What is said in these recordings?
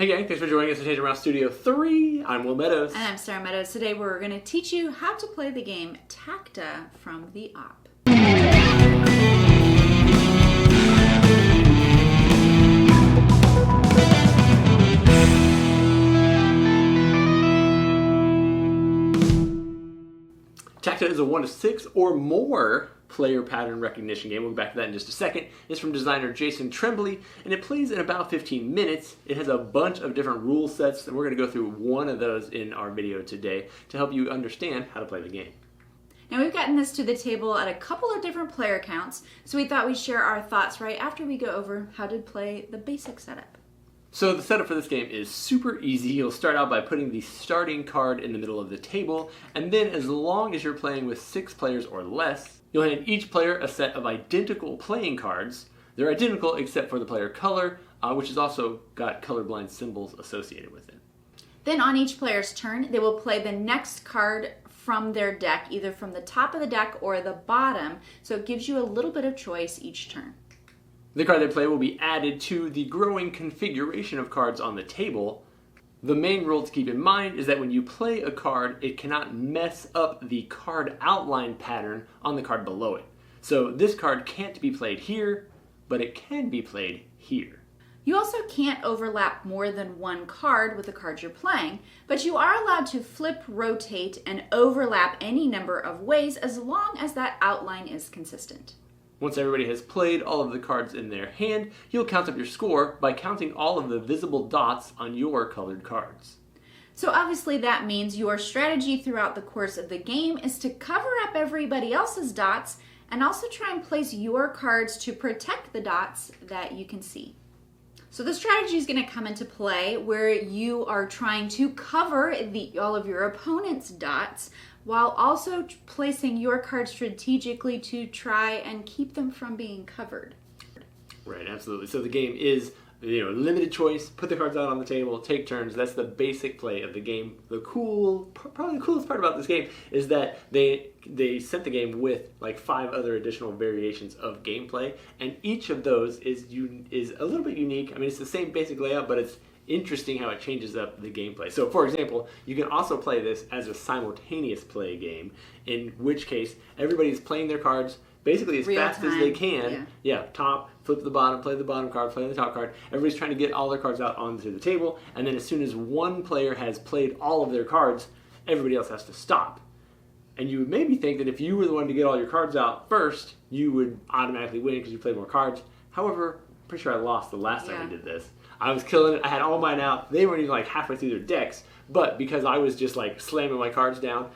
Hey gang, thanks for joining us in Changing Around Studio 3. I'm Will Meadows. And I'm Sara Meadows. Today we're going to teach you how to play the game Tacta from the Op. Tacta is a 1 to 6 or more player pattern recognition game. We'll get back to that in just a second. It's from designer Jason Tremblay, and it plays in about 15 minutes. It has a bunch of different rule sets, and we're going to go through one of those in our video today to help you understand how to play the game. Now we've gotten this to the table at a couple of different player counts, so we thought we'd share our thoughts right after we go over how to play the basic setup. So the setup for this game is super easy. You'll start out by putting the starting card in the middle of the table, and then as long as you're playing with 6 players or less, you'll hand each player a set of identical playing cards. They're identical except for the player color, which has also got colorblind symbols associated with it. Then on each player's turn, they will play the next card from their deck, either from the top of the deck or the bottom, so it gives you a little bit of choice each turn. The card they play will be added to the growing configuration of cards on the table. The main rule to keep in mind is that when you play a card, it cannot mess up the card outline pattern on the card below it. So this card can't be played here, but it can be played here. You also can't overlap more than one card with the card you're playing, but you are allowed to flip, rotate, and overlap any number of ways as long as that outline is consistent. Once everybody has played all of the cards in their hand, you'll count up your score by counting all of the visible dots on your colored cards. So obviously that means your strategy throughout the course of the game is to cover up everybody else's dots and also try and place your cards to protect the dots that you can see. So the strategy is going to come into play where you are trying to cover all of your opponent's dots while also placing your cards strategically to try and keep them from being covered. Right, absolutely. So the game is, limited choice. Put the cards out on the table, take turns. That's the basic play of the game. Probably the coolest part about this game is that they set the game with like 5 other additional variations of gameplay, and each of those is a little bit unique. I mean, it's the same basic layout, but it's interesting how it changes up the gameplay. So, for example, you can also play this as a simultaneous play game, in which case everybody's playing their cards basically as fast as they can. Yeah, top, flip to the bottom, play the bottom card, play the top card. Everybody's trying to get all their cards out onto the table, and then as soon as one player has played all of their cards, everybody else has to stop. And you would maybe think that if you were the one to get all your cards out first, you would automatically win because you played more cards. However, I'm pretty sure I lost the last time I did this. I was killing it. I had all mine out. They weren't even like halfway through their decks, but because I was just like slamming my cards down,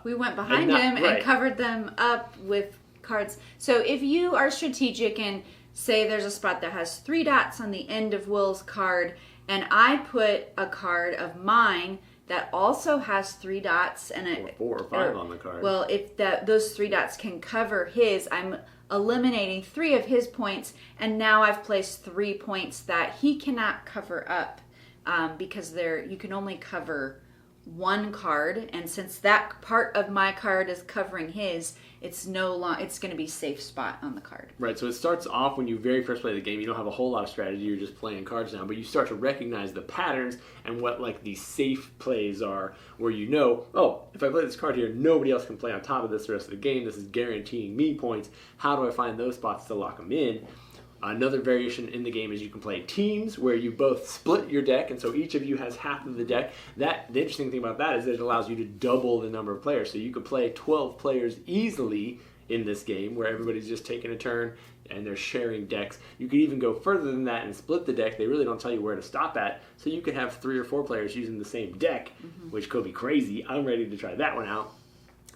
we went behind him and covered them up with cards. So if you are strategic and say there's a spot that has 3 dots on the end of Will's card, and I put a card of mine that also has 3 dots and or 4 or 5 on the card. Well, if those 3 dots can cover his, I'm eliminating 3 of his points, and now I've placed 3 points that he cannot cover up because you can only cover 1 card, and since that part of my card is covering his, it's going to be safe spot on the card. Right, so it starts off when you very first play the game. You don't have a whole lot of strategy. You're just playing cards now, but you start to recognize the patterns and what like the safe plays are, where you know, oh, if I play this card here, nobody else can play on top of this the rest of the game. This is guaranteeing me points. How do I find those spots to lock them in? Another variation in the game is you can play teams where you both split your deck, and so each of you has half of the deck. The interesting thing about that is that it allows you to double the number of players. So you could play 12 players easily in this game where everybody's just taking a turn and they're sharing decks. You could even go further than that and split the deck. They really don't tell you where to stop at. So you could have 3 or 4 players using the same deck, which could be crazy. I'm ready to try that one out.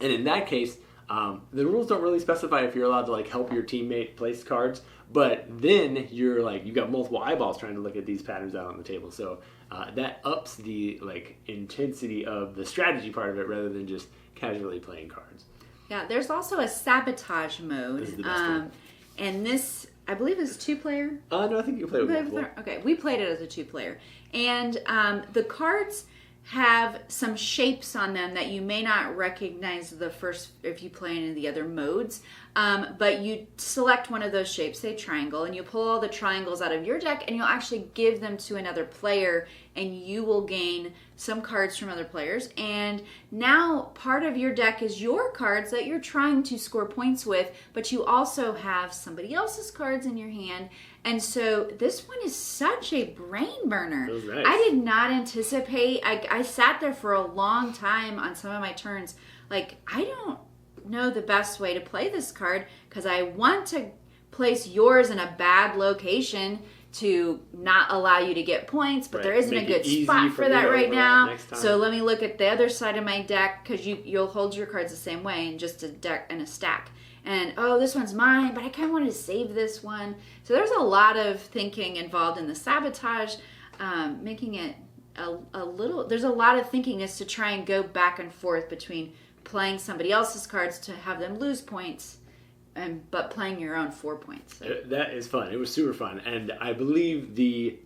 And in that case, the rules don't really specify if you're allowed to like help your teammate place cards, but then you've got multiple eyeballs trying to look at these patterns out on the table. So that ups the intensity of the strategy part of it rather than just casually playing cards. Yeah, there's also a sabotage mode. This is the best one. And this, I believe, is 2-player. No, I think you can play with multiple. Okay, we played it as a 2-player. And the cards have some shapes on them that you may not recognize the first if you play any of the other modes. But you select one of those shapes, say triangle, and you pull all the triangles out of your deck and you'll actually give them to another player and you will gain some cards from other players. And now part of your deck is your cards that you're trying to score points with, but you also have somebody else's cards in your hand. And so this one is such a brain burner. That was nice. I did not anticipate. I sat there for a long time on some of my turns. Like, I don't know the best way to play this card because I want to place yours in a bad location to not allow you to get points, but there isn't a good spot for that right now. So let me look at the other side of my deck because you'll hold your cards the same way in just a deck and a stack. And, oh, this one's mine, but I kind of wanted to save this one. So there's a lot of thinking involved in the Sabotage, making it a little, there's a lot of thinking is to try and go back and forth between playing somebody else's cards to have them lose points, but playing your own 4 points. So. That is fun. It was super fun. And I believe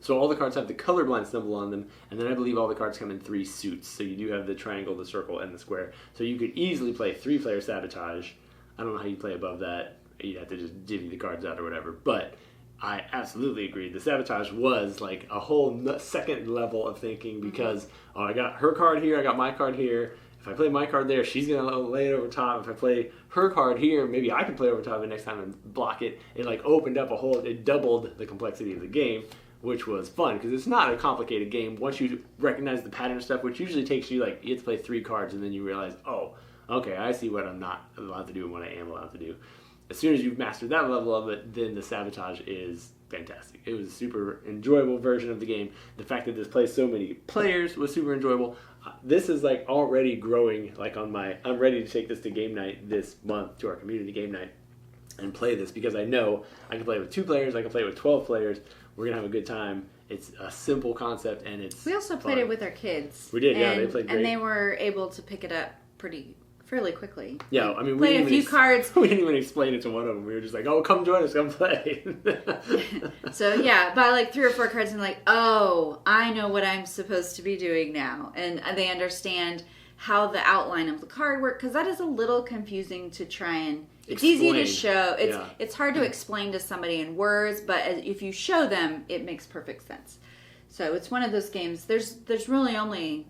so all the cards have the colorblind symbol on them, and then I believe all the cards come in 3 suits. So you do have the triangle, the circle, and the square. So you could easily play 3-player Sabotage. I don't know how you play above that. You'd have to just divvy the cards out or whatever. But I absolutely agree. The Sabotage was like a whole second level of thinking because, oh, I got her card here, I got my card here. If I play my card there, she's going to lay it over top. If I play her card here, maybe I can play over top the next time and block it. It like opened up it doubled the complexity of the game, which was fun because it's not a complicated game. Once you recognize the pattern stuff, which usually takes you like, you have to play 3 cards and then you realize, oh, okay, I see what I'm not allowed to do and what I am allowed to do. As soon as you've mastered that level of it, then the Sabotage is fantastic. It was a super enjoyable version of the game. The fact that this plays so many players was super enjoyable. This is like already growing. Like I'm ready to take this to game night this month, to our community game night, and play this because I know I can play it with 2 players. I can play it with 12 players. We're gonna have a good time. It's a simple concept and it's. We also played it with our kids. We did, yeah. They played great, and they were able to pick it up fairly quickly. Yeah, I mean, we played a few cards. We didn't even explain it to one of them. We were just like, "Oh, come join us, come play." So yeah, by like 3 or 4 cards, I'm like, "Oh, I know what I'm supposed to be doing now," and they understand how the outline of the card works because that is a little confusing to try and. It's easy to show. It's hard to explain to somebody in words, but if you show them, it makes perfect sense. So it's one of those games. There's really only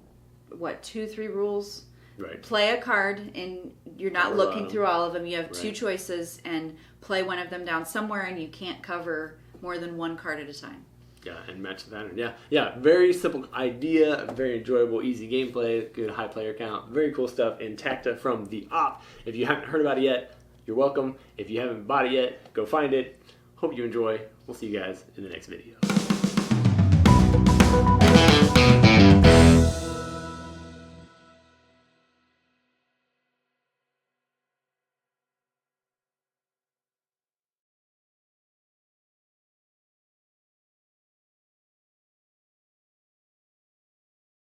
2-3 rules. Right. Play a card, and you're not looking through all of them. You have 2 choices, and play one of them down somewhere, and you can't cover more than 1 card at a time. Yeah, and match the pattern. Yeah. Very simple idea, very enjoyable, easy gameplay, good high player count. Very cool stuff in Tacta from the Op. If you haven't heard about it yet, you're welcome. If you haven't bought it yet, go find it. Hope you enjoy. We'll see you guys in the next video.